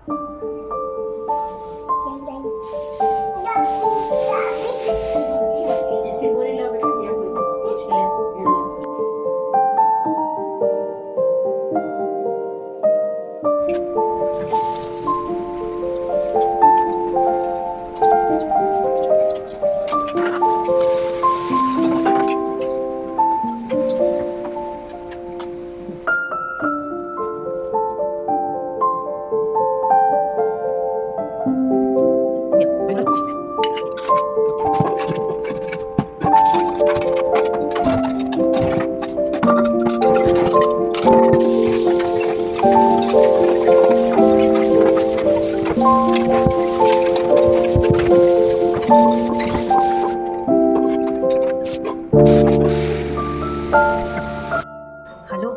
Hello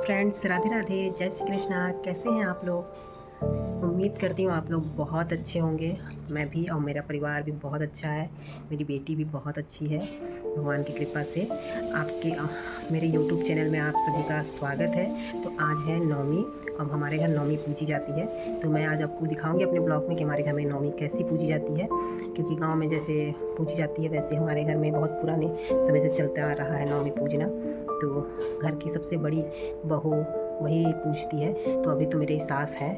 friends, Radhe Radhe, जय श्री कृष्णा। कैसे हैं आप लोग? उम्मीद करती हूँ आप लोग बहुत अच्छे होंगे। मैं भी और मेरा परिवार भी बहुत अच्छा है। मेरी बेटी भी बहुत अच्छी है, भगवान की कृपा से। आपके मेरे यूट्यूब चैनल में आप सभी का स्वागत है। तो आज है नवमी। अब हमारे घर नवमी पूजी जाती है, तो मैं आज आपको दिखाऊंगी अपने ब्लॉग में कि हमारे घर में नवमी कैसी पूजी जाती है। क्योंकि गांव में जैसे पूजी जाती है वैसे हमारे घर में बहुत पुराने समय से चलता आ रहा है नवमी पूजना। तो घर की सबसे बड़ी बहू वही पूजती है। तो अभी तो मेरी सास है,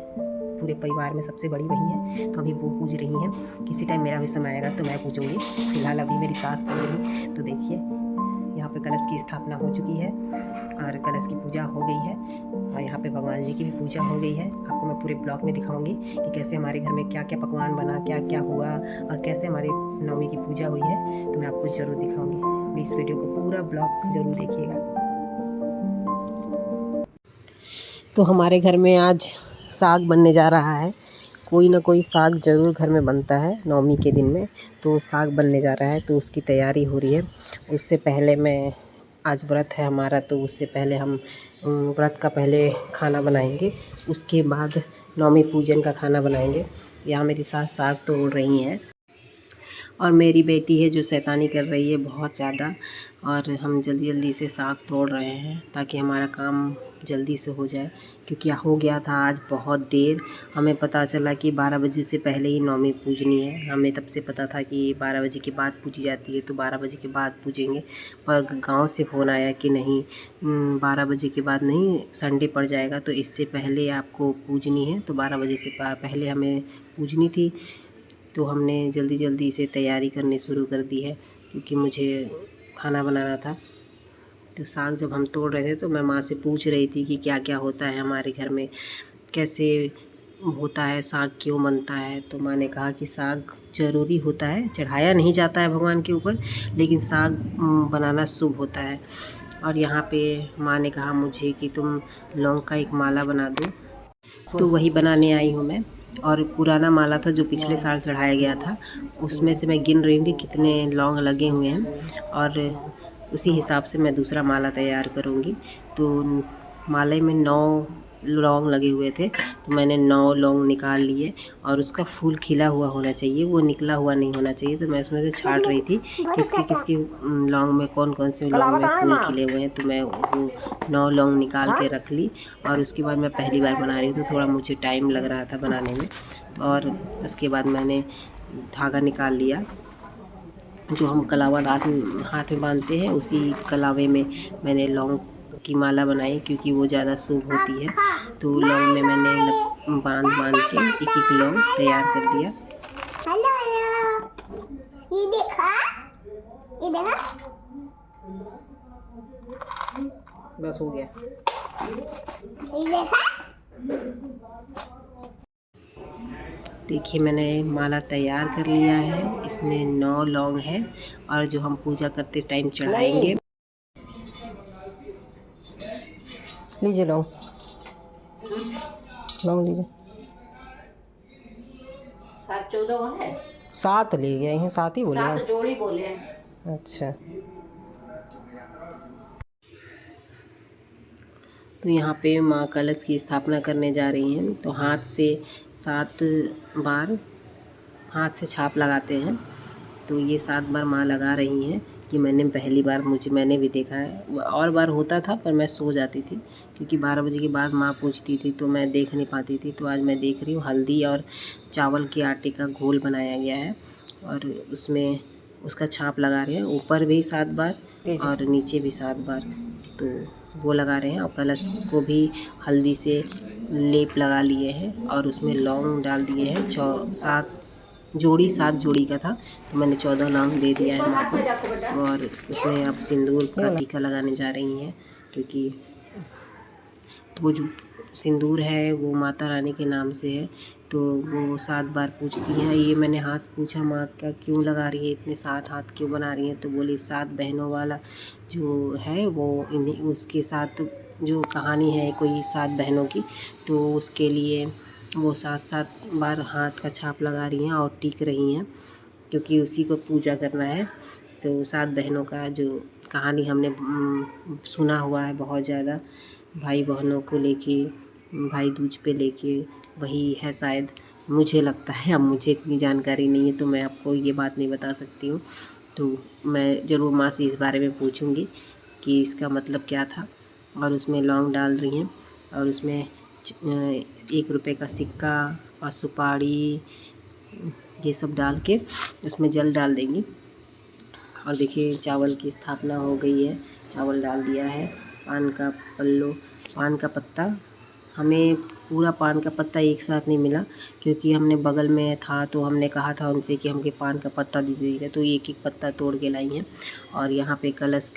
पूरे परिवार में सबसे बड़ी वही है, तो अभी वो पूज रही हैं। किसी टाइम मेरा भी समय आएगा तो मैं पूजूंगी। फिलहाल अभी मेरी सास पूज रही। तो देखिए, यहाँ पे कलश की स्थापना हो चुकी है और कलश की पूजा हो गई है और यहाँ पे भगवान जी की भी पूजा हो गई है। आपको मैं पूरे ब्लॉग में दिखाऊंगी कि कैसे हमारे घर में क्या क्या पकवान बना, क्या क्या हुआ और कैसे हमारी नवमी की पूजा हुई है। तो मैं आपको ज़रूर दिखाऊंगी। इस वीडियो को पूरा ब्लॉग ज़रूर देखिएगा। तो हमारे घर में आज साग बनने जा रहा है। कोई ना कोई साग ज़रूर घर में बनता है नवमी के दिन में। तो साग बनने जा रहा है, तो उसकी तैयारी हो रही है। उससे पहले मैं आज व्रत है हमारा, तो उससे पहले हम व्रत का पहले खाना बनाएंगे, उसके बाद नवमी पूजन का खाना बनाएंगे। यहाँ मेरी सास साग तोड़ रही हैं और मेरी बेटी है जो शैतानी कर रही है बहुत ज़्यादा। और हम जल्दी जल्दी से साग तोड़ रहे हैं ताकि हमारा काम जल्दी से हो जाए। क्योंकि हो गया था आज बहुत देर। हमें पता चला कि 12 बजे से पहले ही नवमी पूजनी है। हमें तब से पता था कि 12 बजे के बाद पूजी जाती है, तो 12 बजे के बाद पूजेंगे। पर गांव से फ़ोन आया कि नहीं, 12 बजे के बाद नहीं, संडे पड़ जाएगा तो इससे पहले आपको पूजनी है। तो 12 बजे से पहले हमें पूजनी थी। तो हमने जल्दी जल्दी से तैयारी करनी शुरू कर दी है क्योंकि मुझे खाना बनाना था। तो साग जब हम तोड़ रहे थे तो मैं माँ से पूछ रही थी कि क्या क्या होता है हमारे घर में, कैसे होता है, साग क्यों बनता है। तो माँ ने कहा कि साग ज़रूरी होता है, चढ़ाया नहीं जाता है भगवान के ऊपर, लेकिन साग बनाना शुभ होता है। और यहाँ पे माँ ने कहा मुझे कि तुम लौंग का एक माला बना दो। तो वही बनाने आई हूँ मैं। और पुराना माला था जो पिछले साल चढ़ाया गया था, उसमें से मैं गिन रही हूँ कि कितने लौंग लगे हुए हैं और उसी हिसाब से मैं दूसरा माला तैयार करूँगी। तो माले में 9 लौंग लगे हुए थे, तो मैंने 9 लौंग निकाल लिए। और उसका फूल खिला हुआ होना चाहिए, वो निकला हुआ नहीं होना चाहिए। तो मैं उसमें से छाँट रही थी किसके किसके लौंग में कौन कौन से लौंग में फूल खिले हुए हैं। तो मैं वो 9 लौंग निकाल के रख ली। और उसके बाद मैं पहली बार बना रही हूँ तो थोड़ा मुझे टाइम लग रहा था बनाने में। और उसके बाद मैंने धागा निकाल लिया, जो हम कलावा हाथ में बांधते हैं, उसी कलावे में मैंने लौंग की माला बनाई क्योंकि वो ज़्यादा शुभ होती है। तो लौंग में मैंने बांध बांध के एक एक लौंग तैयार कर दिया। हेलो हेलो, ये देखा, ये देखा, बस हो गया, ये देखा। देखिए मैंने माला तैयार कर लिया है। इसमें 9 लौंग है और जो हम पूजा करते टाइम चढ़ाएंगे। लीजिए लौंग, लौंग लीजिए। 7-14 है। 7 ले गए हैं, 7 ही बोले हैं। 7 जोड़ी बोले हैं। अच्छा, तो यहाँ पे माँ कलश की स्थापना करने जा रही हैं। तो हाथ से 7 बार हाथ से छाप लगाते हैं। तो ये 7 बार माँ लगा रही हैं कि मैंने भी देखा है। और बार होता था पर मैं सो जाती थी, क्योंकि 12 बजे के बाद माँ पूछती थी तो मैं देख नहीं पाती थी। तो आज मैं देख रही हूँ, हल्दी और चावल के आटे का घोल बनाया गया है और उसमें उसका छाप लगा रहे हैं, ऊपर भी 7 बार और नीचे भी 7 बार। तो वो लगा रहे हैं और कलश को भी हल्दी से लेप लगा लिए हैं और उसमें लौंग डाल दिए हैं। 7 जोड़ी का था, तो मैंने 14 लौंग दे दिया है माँ को। और उसमें अब सिंदूर का टीका लगाने जा रही हैं, क्योंकि वो जो सिंदूर है वो माता रानी के नाम से है। तो वो 7 बार पूछती हैं। ये मैंने हाथ पूछा, माँ क्या क्यों लगा रही है, इतने 7 हाथ क्यों बना रही हैं? तो बोली 7 बहनों वाला जो है वो इन्हीं उसके साथ जो कहानी है कोई 7 बहनों की, तो उसके लिए वो 7 बार हाथ का छाप लगा रही हैं और टिक रही हैं, क्योंकि उसी को पूजा करना है। तो 7 बहनों का जो कहानी हमने सुना हुआ है बहुत ज़्यादा, भाई बहनों को लेके, भाई दूज पे लेके, वही है शायद, मुझे लगता है। अब मुझे इतनी जानकारी नहीं है तो मैं आपको ये बात नहीं बता सकती हूँ। तो मैं ज़रूर माँ से इस बारे में पूछूंगी कि इसका मतलब क्या था। और उसमें लौंग डाल रही हैं और उसमें 1 रुपये का सिक्का और सुपारी ये सब डाल के उसमें जल डाल देंगी। और देखिए चावल की स्थापना हो गई है, चावल डाल दिया है। पान का पल्लो, पान का पत्ता, हमें पूरा पान का पत्ता एक साथ नहीं मिला, क्योंकि हमने बगल में था तो हमने कहा था उनसे कि हमके पान का पत्ता दीजिएगा, तो एक एक पत्ता तोड़ के लाई हैं। और यहाँ पे कलश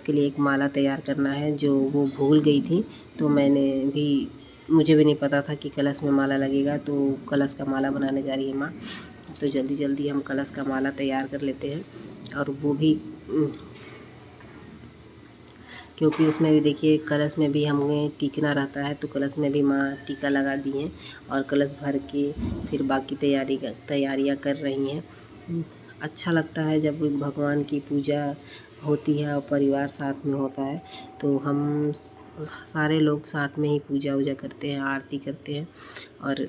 के लिए एक माला तैयार करना है, जो वो भूल गई थी। तो मुझे भी नहीं पता था कि कलश में माला लगेगा, तो कलश का माला बनाने जा रही है माँ। तो जल्दी जल्दी हम कलश का माला तैयार कर लेते हैं। और वो भी क्योंकि उसमें भी देखिए कलश में भी हमें टीकना रहता है, तो कलश में भी माँ टीका लगा दी हैं और कलश भर के फिर बाकी तैयारियाँ कर रही हैं। अच्छा लगता है जब भगवान की पूजा होती है और परिवार साथ में होता है, तो हम सारे लोग साथ में ही पूजा वूजा करते हैं, आरती करते हैं। और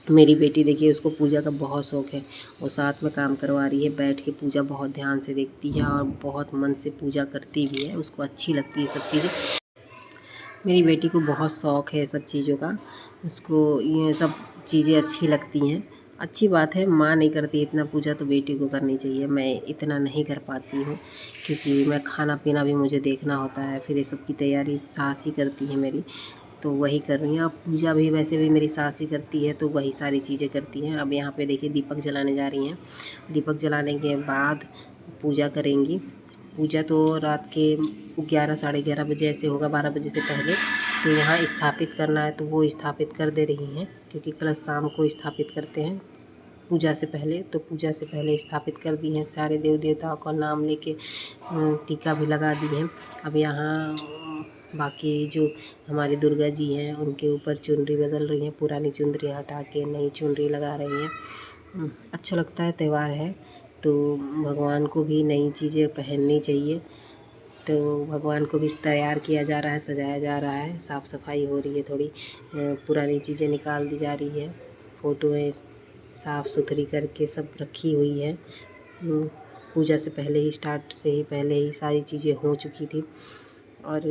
मेरी बेटी देखिए, उसको पूजा का बहुत शौक़ है, वो साथ में काम करवा रही है, बैठ के पूजा बहुत ध्यान से देखती है और बहुत मन से पूजा करती भी है, उसको अच्छी लगती है सब चीज़ें। मेरी बेटी को बहुत शौक़ है सब चीज़ों का, उसको ये सब चीज़ें अच्छी लगती हैं। अच्छी बात है, माँ नहीं करती इतना पूजा तो बेटी को करनी चाहिए। मैं इतना नहीं कर पाती हूँ, क्योंकि मैं खाना पीना भी मुझे देखना होता है, फिर ये सब की तैयारी सास ही करती है मेरी, तो वही कर रही हैं। अब पूजा भी वैसे भी मेरी सास ही करती है, तो वही सारी चीज़ें करती हैं। अब यहाँ पे देखिए दीपक जलाने जा रही हैं। दीपक जलाने के बाद पूजा करेंगी। पूजा तो रात के 11 साढ़े 11 बजे ऐसे होगा, 12 बजे से पहले। तो यहाँ स्थापित करना है तो वो स्थापित कर दे रही हैं, क्योंकि कलश शाम को स्थापित करते हैं पूजा से पहले। तो पूजा से पहले स्थापित कर दी हैं, सारे देव देवताओं का नाम लेके टीका भी लगा दी हैं। अब यहाँ बाकी जो हमारी दुर्गा जी हैं उनके ऊपर चुनरी बदल रही हैं, पुरानी चुनरी हटा के नई चुनरी लगा रही हैं। अच्छा लगता है, त्यौहार है तो भगवान को भी नई चीज़ें पहननी चाहिए। तो भगवान को भी तैयार किया जा रहा है, सजाया जा रहा है, साफ़ सफाई हो रही है, थोड़ी पुरानी चीज़ें निकाल दी जा रही है, फ़ोटोएँ साफ़ सुथरी करके सब रखी हुई है। पूजा से पहले ही सारी चीज़ें हो चुकी थी। और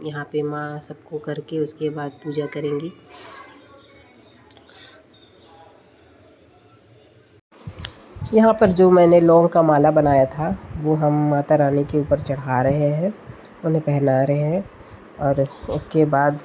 यहाँ पे माँ सबको करके उसके बाद पूजा करेंगी। यहाँ पर जो मैंने लौंग का माला बनाया था वो हम माता रानी के ऊपर चढ़ा रहे हैं, उन्हें पहना रहे हैं। और उसके बाद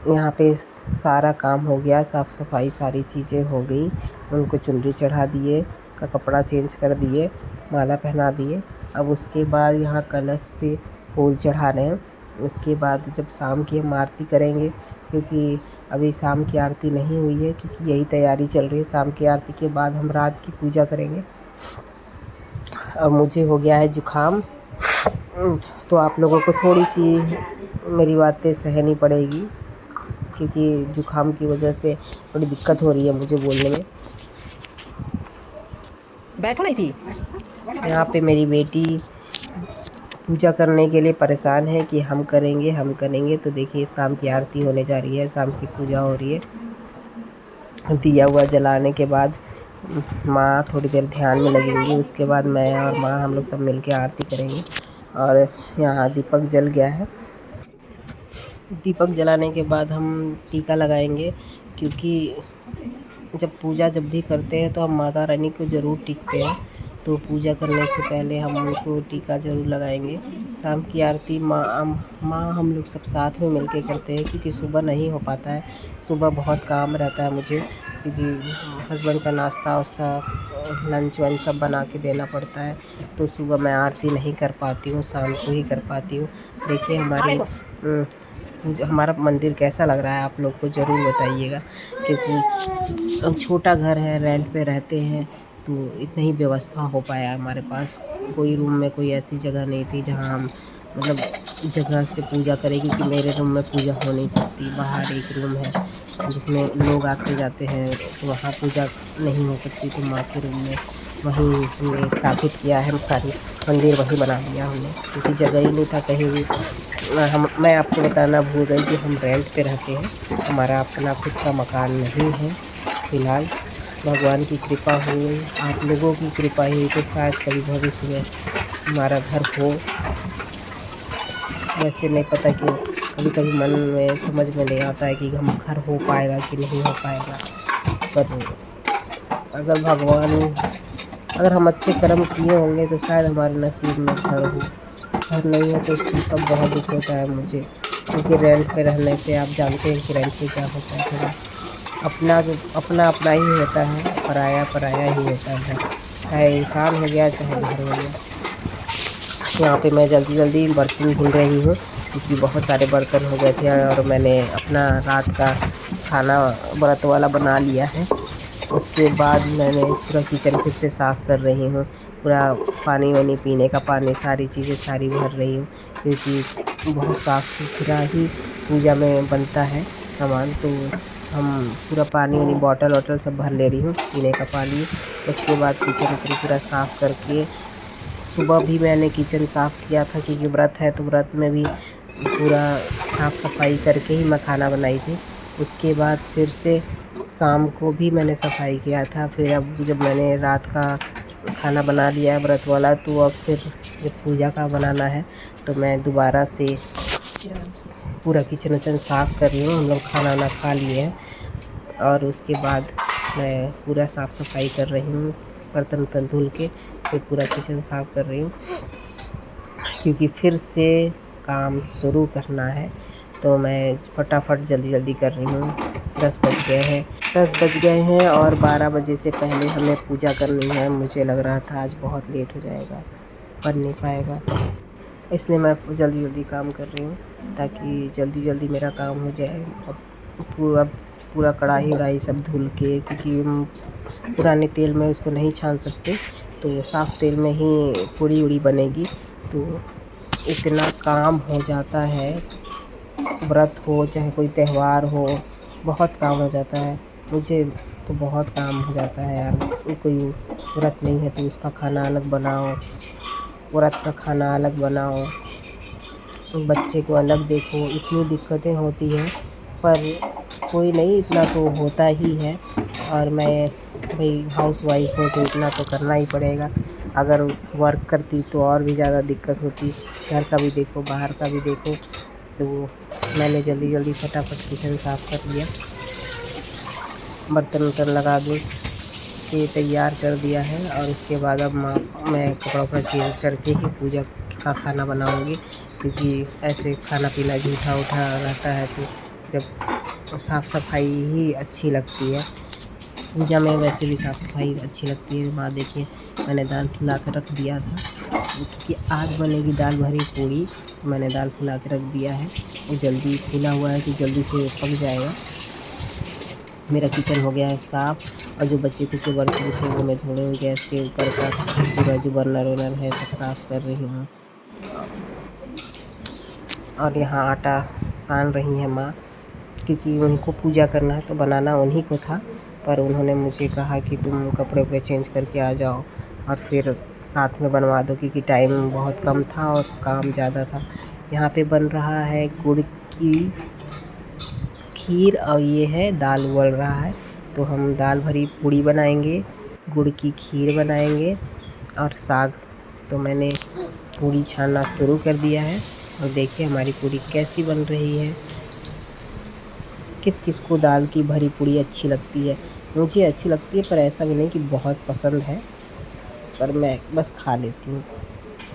यहाँ पे सारा काम हो गया, साफ़ सफाई सारी चीज़ें हो गई। उनको चुनरी चढ़ा दिए, का कपड़ा चेंज कर दिए, माला पहना दिए। अब उसके बाद यहाँ कलश पे फूल चढ़ा रहे हैं। उसके बाद जब शाम की हम आरती करेंगे, क्योंकि अभी शाम की आरती नहीं हुई है, क्योंकि यही तैयारी चल रही है। शाम की आरती के बाद हम रात की पूजा करेंगे। अब मुझे हो गया है जुकाम, तो आप लोगों को थोड़ी सी मेरी बातें सहनी पड़ेगी, क्योंकि जुकाम की वजह से थोड़ी दिक्कत हो रही है मुझे बोलने में। बैठो ना इसी। यहाँ पे मेरी बेटी पूजा करने के लिए परेशान है कि हम करेंगे। तो देखिए शाम की आरती होने जा रही है, शाम की पूजा हो रही है। दिया हुआ जलाने के बाद माँ थोड़ी देर ध्यान में लगेंगी। उसके बाद मैं और माँ हम लोग सब मिलके आरती करेंगे। और यहाँ दीपक जल गया है। दीपक जलाने के बाद हम टीका लगाएंगे, क्योंकि जब भी करते हैं तो हम माता रानी को ज़रूर टीकते हैं। तो पूजा करने से पहले हम उनको टीका ज़रूर लगाएंगे। शाम की आरती माँ हम लोग सब साथ में मिलके करते हैं, क्योंकि सुबह नहीं हो पाता है। सुबह बहुत काम रहता है मुझे, क्योंकि हस्बैंड का नाश्ता वास्ता लंच वंच सब बना के देना पड़ता है। तो सुबह मैं आरती नहीं कर पाती हूँ, शाम को ही कर पाती हूँ। देखिए हमारा मंदिर कैसा लग रहा है आप लोग को ज़रूर बताइएगा, क्योंकि छोटा घर है, रेंट पे रहते हैं, तो इतनी ही व्यवस्था हो पाया हमारे पास। कोई रूम में कोई ऐसी जगह नहीं थी जहाँ हम मतलब जगह से पूजा करें, क्योंकि मेरे रूम में पूजा हो नहीं सकती। बाहर एक रूम है जिसमें लोग आते जाते हैं, तो वहाँ पूजा नहीं हो सकती। तो माँ के रूम में वहीं हमने स्थापित किया है, सारी मंदिर वहीं बना दिया हमने, क्योंकि जगह ही नहीं था कहीं भी। मैं आपको बताना भूल गई कि हम रेंट पे रहते हैं, हमारा अपना खुद का मकान नहीं है फ़िलहाल। भगवान की कृपा हुई, आप लोगों की कृपा हुई तो शायद कभी भविष्य में हमारा घर हो। वैसे नहीं पता क्यों कभी कभी मन में समझ में नहीं आता है कि हम घर हो पाएगा कि नहीं हो पाएगा। पर अगर हम अच्छे कर्म किए होंगे तो शायद हमारे नसीब में घर हो। घर नहीं है तो उस चीज़ का बहुत दुख होता है मुझे, क्योंकि रेंट पे रहने से आप जानते हैं कि रेंट पे क्या होता है, थोड़ा अपना अपना ही होता है, पराया पराया ही होता है। चाहे इंसान हो गया, चाहे घर हो गया। यहाँ पे मैं जल्दी जल्दी बर्तन धुल रही हूँ, क्योंकि बहुत सारे बर्तन हो गए थे और मैंने अपना रात का खाना व्रत वाला बना लिया है। उसके बाद मैंने पूरा किचन फिर से साफ़ कर रही हूँ। पूरा पानी वानी, पीने का पानी, सारी चीज़ें सारी भर रही हूँ, क्योंकि बहुत साफ़ सुथरा ही पूजा में बनता है सामान। तो हम पूरा पानी वानी बॉटल वॉटल सब भर ले रही हूँ, पीने का पानी। उसके बाद किचन पूरा साफ़ करके, सुबह भी मैंने किचन साफ़ किया था, क्योंकि व्रत है तो व्रत में भी पूरा साफ़ सफाई करके ही मैं खाना बनाई थी। उसके बाद फिर से शाम को भी मैंने सफाई किया था। फिर अब जब मैंने रात का खाना बना लिया है व्रत वाला, तो अब फिर जब पूजा का बनाना है तो मैं दोबारा से पूरा किचन विचन साफ़ कर रही हूँ। हम लोग खाना वाना खा लिए हैं और उसके बाद मैं पूरा साफ़ सफाई कर रही हूँ, बर्तन वर्तन धुल के फिर पूरा किचन साफ़ कर रही हूँ, क्योंकि फिर से काम शुरू करना है। तो मैं फटाफट जल्दी जल्दी कर रही हूँ। 10 बज गए हैं और 12 बजे से पहले हमें पूजा करनी है। मुझे लग रहा था आज बहुत लेट हो जाएगा, कर नहीं पाएगा, इसलिए मैं जल्दी जल्दी काम कर रही हूँ, ताकि जल्दी जल्दी मेरा काम हो जाए। अब पूरा कढ़ाई वढ़ाई सब धुल के, क्योंकि हम पुराने तेल में उसको नहीं छान सकते, तो साफ़ तेल में ही पूड़ी उड़ी बनेगी। तो इतना काम हो जाता है, व्रत हो चाहे कोई त्यौहार हो, बहुत काम हो जाता है। मुझे तो बहुत काम हो जाता है यार। कोई व्रत नहीं है तो उसका खाना अलग बनाओ, व्रत का खाना अलग बनाओ, बच्चे को अलग देखो, इतनी दिक्कतें होती हैं। पर कोई नहीं, इतना तो होता ही है। और मैं भाई हाउस वाइफ हूँ तो इतना तो करना ही पड़ेगा। अगर वर्क करती तो और भी ज़्यादा दिक्कत होती, घर का भी देखो बाहर का भी देखो। तो मैंने जल्दी जल्दी फटाफट किचन साफ़ कर लिया, बर्तन वर्तन लगा दूँ के तैयार कर दिया है। और उसके बाद अब मैं कपड़ा वपड़ा चेंज करके ही पूजा का खाना बनाऊंगी, क्योंकि ऐसे खाना पीना जूठा उठा रहता है तो जब साफ़ सफाई ही अच्छी लगती है। पूजा में वैसे भी साफ़ सफाई अच्छी लगती है। माँ देखिए मैंने दाल फुला कर रख दिया था, क्योंकि आज बनेगी दाल भरी पूड़ी, तो मैंने दाल फुला के रख दिया है। वो जल्दी फूला हुआ है तो जल्दी से पक जाएगा। मेरा किचन हो गया है साफ़, और जो बचे कुचे बर्तन थे वो मैं धो रही हूँ। गैस के ऊपर का पूरा जो बर्नर वर्नर है सब साफ़ कर रही हूँ। और यहाँ आटा सान रही है माँ, क्योंकि उनको पूजा करना है तो बनाना उन्हीं को था। पर उन्होंने मुझे कहा कि तुम कपड़े वपड़े चेंज करके आ जाओ और फिर साथ में बनवा दो, क्योंकि टाइम बहुत कम था और काम ज़्यादा था। यहाँ पे बन रहा है गुड़ की खीर और ये है दाल उबल रहा है। तो हम दाल भरी पूड़ी बनाएंगे गुड़ की खीर बनाएंगे और साग। तो मैंने पूड़ी छानना शुरू कर दिया है और देखिए हमारी पूड़ी कैसी बन रही है। किस किस को दाल की भरी पूड़ी अच्छी लगती है? मुझे अच्छी लगती है, पर ऐसा भी नहीं कि बहुत पसंद है, पर मैं बस खा लेती हूँ।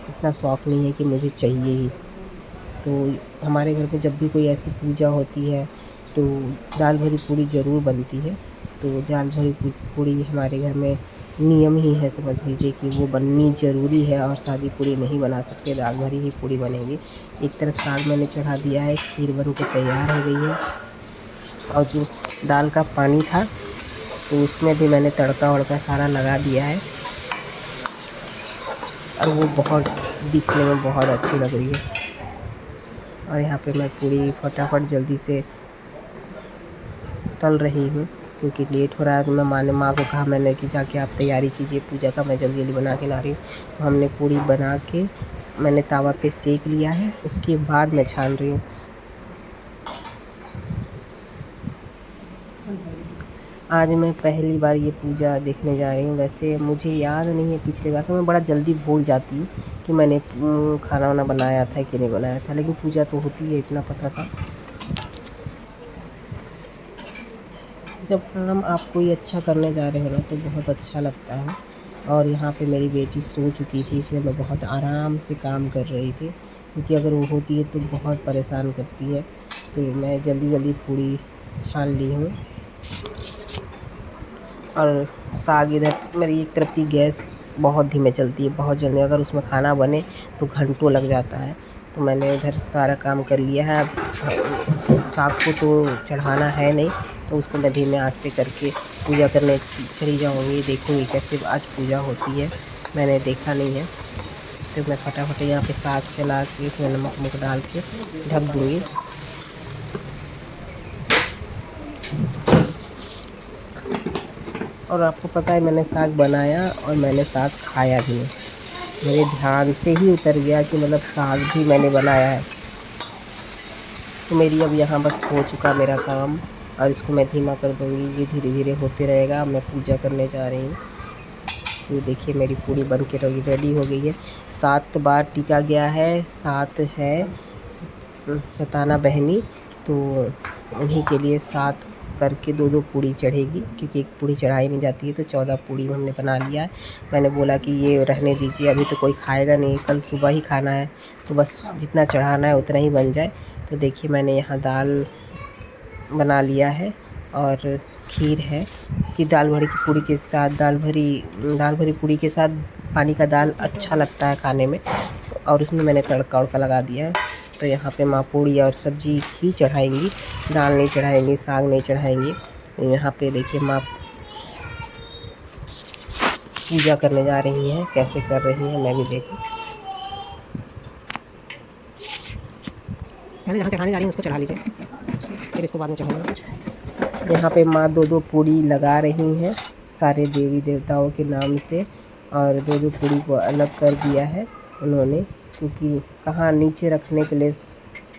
इतना शौक़ नहीं है कि मुझे चाहिए ही। तो हमारे घर में जब भी कोई ऐसी पूजा होती है तो दाल भरी पूड़ी ज़रूर बनती है। तो दाल भरी पूड़ी हमारे घर में नियम ही है, समझ लीजिए कि वो बननी ज़रूरी है और सादी पूड़ी नहीं बना सकते, दाल भरी ही पूड़ी बनेगी। एक तरफ साग मैंने चढ़ा दिया है, खीर बन के तैयार हो गई है और जो दाल का पानी था तो उसमें भी मैंने तड़का वड़का सारा लगा दिया है और वो बहुत दिखने में बहुत अच्छी लग रही है। और यहाँ पे मैं पूड़ी फटाफट जल्दी से तल रही हूँ क्योंकि लेट हो रहा है। तो मैं माँ को कहा मैंने कि जाके आप तैयारी कीजिए पूजा का, मैं जल्दी जल्दी बना के ला रही हूँ। तो हमने पूड़ी बना के मैंने तवा पे सेक लिया है, उसके बाद मैं छान रही हूँ। आज मैं पहली बार ये पूजा देखने जा रही हूँ। वैसे मुझे याद नहीं है पिछली बार, तो मैं बड़ा जल्दी भूल जाती हूँ कि मैंने खाना वाना बनाया था कि नहीं बनाया था, लेकिन पूजा तो होती है इतना पता था। जब काम आप कोई अच्छा करने जा रहे हो ना तो बहुत अच्छा लगता है। और यहाँ पे मेरी बेटी सो चुकी थी, इसलिए मैं बहुत आराम से काम कर रही थी, क्योंकि अगर वो होती है तो बहुत परेशान करती है। तो मैं जल्दी जल्दी पूड़ी छान ली हूँ। और साग इधर मेरी एक तरफ की गैस बहुत धीमे चलती है, बहुत जल्दी, अगर उसमें खाना बने तो घंटों लग जाता है। तो मैंने इधर सारा काम कर लिया है। अब साग को तो चढ़ाना है नहीं, तो उसको मैं धीमे आंच पे करके पूजा करने चली जाऊँगी। देखूँगी कैसे आज पूजा होती है, मैंने देखा नहीं है। तो मैं फटाफट यहाँ पे साग चला के इसमें नमक वमक डाल के ढक दूँगी। और आपको पता है मैंने साग बनाया और मैंने साग खाया भी नहीं। मेरे ध्यान से ही उतर गया कि मतलब साग भी मैंने बनाया है। तो मेरी अब यहाँ बस हो चुका मेरा काम और इसको मैं धीमा कर दूँगी। ये धीरे धीरे होते रहेगा। मैं पूजा करने जा रही हूँ। तो देखिए मेरी पूड़ी बन के रेडी हो गई है। 7 बार टिका गया है, 7 है सताना बहनी, तो उन्हीं के लिए 7 करके 2-2 पूड़ी चढ़ेगी, क्योंकि एक पूड़ी चढ़ाई नहीं जाती है। तो 14 पूड़ी हमने बना लिया है। मैंने बोला कि ये रहने दीजिए, अभी तो कोई खाएगा नहीं, कल सुबह ही खाना है, तो बस जितना चढ़ाना है उतना ही बन जाए। तो देखिए मैंने यहाँ दाल बना लिया है और खीर है कि दाल भरी की पूड़ी के साथ दाल भरी पूड़ी के साथ पानी का दाल अच्छा लगता है खाने में। और उसमें मैंने तड़का वड़का लगा दिया है। तो यहाँ पे माँ पूड़ी और सब्जी ही चढ़ाएंगी, दाल नहीं चढ़ाएंगी, साग नहीं चढ़ाएंगी। तो यहाँ पे देखिए माँ पूजा करने जा रही हैं, कैसे कर रही हैं मैं भी देखूँ। पहले जहाँ चढ़ाने जा रही हैं उसको चढ़ा लीजिए, फिर इसको बाद में चढ़ाऊँगा। यहाँ पे माँ 2-2 पूड़ी लगा रही हैं सारे देवी देवताओं के नाम से, और 2-2 पूड़ी को अलग कर दिया है उन्होंने, क्योंकि कहाँ नीचे रखने के लिए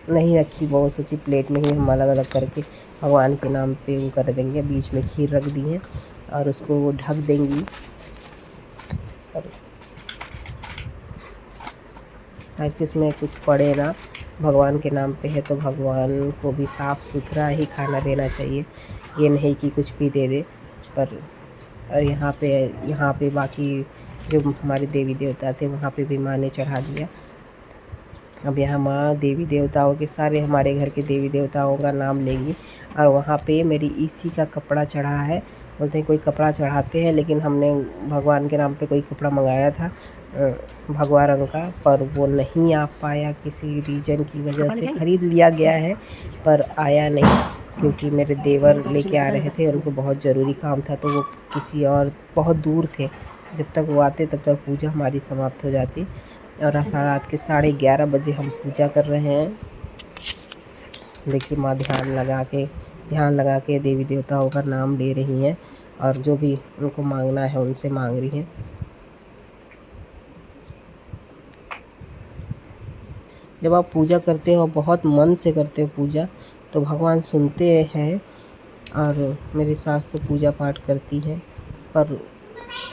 नहीं रखी, वो सोची प्लेट में ही हम अलग अलग करके भगवान के नाम पे वो कर देंगे। बीच में खीर रख दी है और उसको वो ढक देंगी ताकि उसमें कुछ पड़े ना। भगवान के नाम पे है तो भगवान को भी साफ़ सुथरा ही खाना देना चाहिए, ये नहीं कि कुछ भी दे दे। पर और यहाँ पे बाकी जो हमारे देवी देवता थे वहाँ पे भी माँ ने चढ़ा दिया। अब यहाँ माँ देवी देवताओं के सारे हमारे घर के देवी देवताओं का नाम लेंगी। और वहाँ पे मेरी इसी का कपड़ा चढ़ा है। बोलते हैं कोई कपड़ा चढ़ाते हैं, लेकिन हमने भगवान के नाम पे कोई कपड़ा मंगाया था भगवा रंग का, पर वो नहीं आ पाया, किसी रीज़न की वजह से ख़रीद लिया गया है पर आया नहीं, क्योंकि मेरे देवर लेके आ रहे थे, उनको बहुत ज़रूरी काम था, तो वो किसी और बहुत दूर थे। जब तक वो आते तब तक पूजा हमारी समाप्त हो जाती। और रात के 11:30 बजे हम पूजा कर रहे हैं। देखिए माँ ध्यान लगा के देवी देवताओं का नाम ले रही हैं और जो भी उनको मांगना है उनसे मांग रही हैं। जब आप पूजा करते हो, बहुत मन से करते हो पूजा, तो भगवान सुनते हैं। और मेरी सास तो पूजा पाठ करती हैं, पर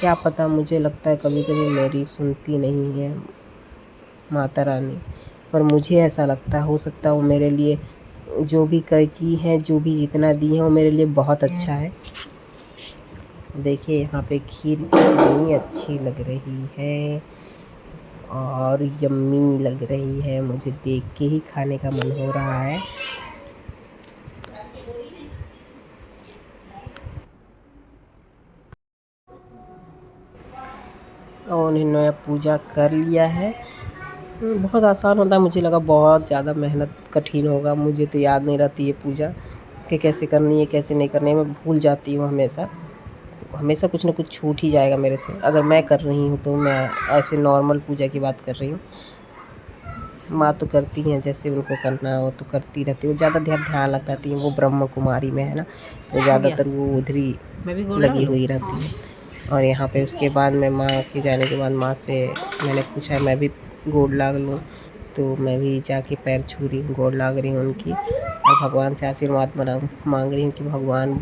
क्या पता, मुझे लगता है कभी कभी मेरी सुनती नहीं है माता रानी, पर मुझे ऐसा लगता है, हो सकता है वो मेरे लिए जो भी कर की है, जो भी जितना दी है वो मेरे लिए बहुत अच्छा है। देखिए यहाँ पे खीर कितनी अच्छी लग रही है और यम्मी लग रही है, मुझे देख के ही खाने का मन हो रहा है। और इन्होंने पूजा कर लिया है। बहुत आसान होता है, मुझे लगा बहुत ज़्यादा मेहनत कठिन होगा, मुझे तो याद नहीं रहती है पूजा कि कैसे करनी है कैसे नहीं करनी है, मैं भूल जाती हूँ हमेशा। हमेशा कुछ ना कुछ छूट ही जाएगा मेरे से, अगर मैं कर रही हूँ तो। मैं ऐसे नॉर्मल पूजा की बात कर रही हूँ, माँ तो करती हैं जैसे उनको करना हो तो करती रहती है, वो ज़्यादा ध्यान लगाती हैं, वो ब्रह्म कुमारी में है ना, तो ज़्यादातर वो उधर ही लगी हुई रहती है। और यहाँ पे उसके बाद में माँ के जाने के बाद माँ से मैंने पूछा मैं भी गोड़ लाग लूँ, तो मैं भी जाके पैर छू रही हूँ, गोड़ लाग रही हूँ उनकी, और भगवान से आशीर्वाद मांग रही हूँ कि भगवान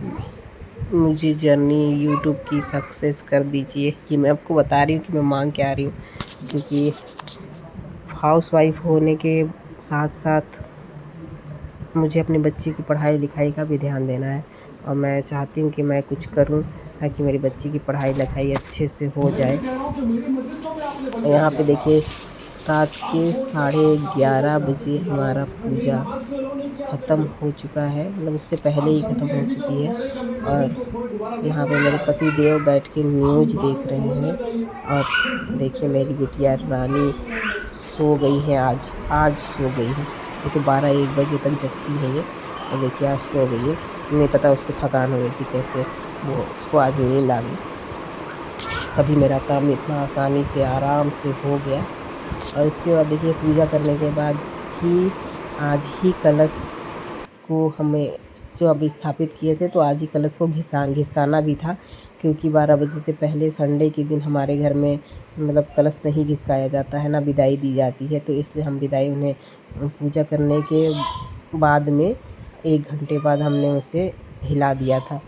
मुझे जर्नी यूट्यूब की सक्सेस कर दीजिए। कि मैं आपको बता रही हूँ कि मैं मांग के आ रही हूँ, क्योंकि हाउसवाइफ होने के साथ साथ मुझे अपने बच्चे की पढ़ाई लिखाई का भी ध्यान देना है, और मैं चाहती हूँ कि मैं कुछ करूँ ताकि मेरी बच्ची की पढ़ाई लिखाई अच्छे से हो जाए। यहाँ पे देखिए रात के 11:30 बजे हमारा पूजा ख़त्म हो चुका है, मतलब उससे पहले ही ख़त्म हो चुकी है। और यहाँ पे मेरे पति देव बैठ के न्यूज़ देख रहे हैं। और देखिए मेरी बिटिया रानी सो गई है, आज सो गई है। ये तो 12-1 बजे तक जगती है ये, और देखिए आज सो गई है। नहीं पता उसको थकान हो गई थी कैसे, वो उसको आज नींद आ गई, तभी मेरा काम इतना आसानी से आराम से हो गया। और इसके बाद देखिए पूजा करने के बाद ही आज ही कलश को हमें जो अभी स्थापित किए थे, तो आज ही कलश को घिसकाना भी था, क्योंकि 12 बजे से पहले संडे के दिन हमारे घर में मतलब कलश नहीं घिसकाया जाता है ना, विदाई दी जाती है। तो इसलिए हम विदाई उन्हें पूजा करने के बाद में 1 घंटे बाद हमने उसे हिला दिया था।